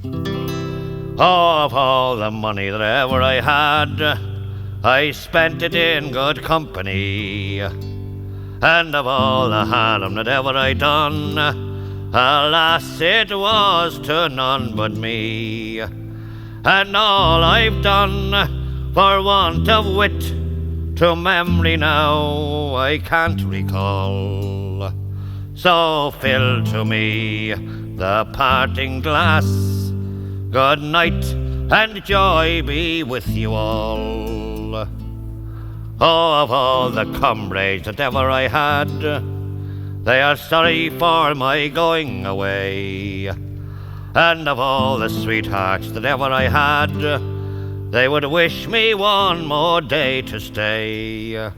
Oh, of all the money that ever I had, I spent it in good company. And of all the harm that ever I done, alas, it was to none but me. And all I've done, for want of wit, to memory now I can't recall. So fill to me the parting glass. Good night and joy be with you all. Oh, of all the comrades that ever I had, they are sorry for my going away. And of all the sweethearts that ever I had, they would wish me one more day to stay.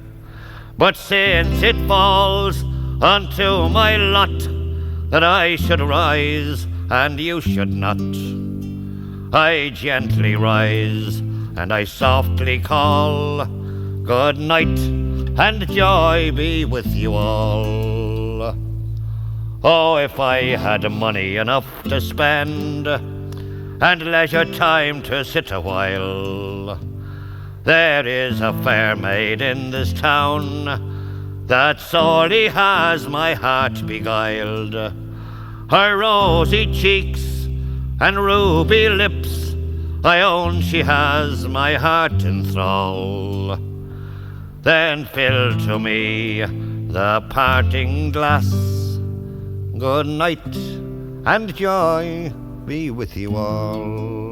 But since it falls unto my lot that I should rise and you should not, I gently rise and I softly call, good night and joy be with you all. Oh, if I had money enough to spend and leisure time to sit a while, there is a fair maid in this town that sorely has my heart beguiled. Her rosy cheeks and ruby lips, I own she has my heart in thrall. Then fill to me the parting glass. Good night and joy be with you all.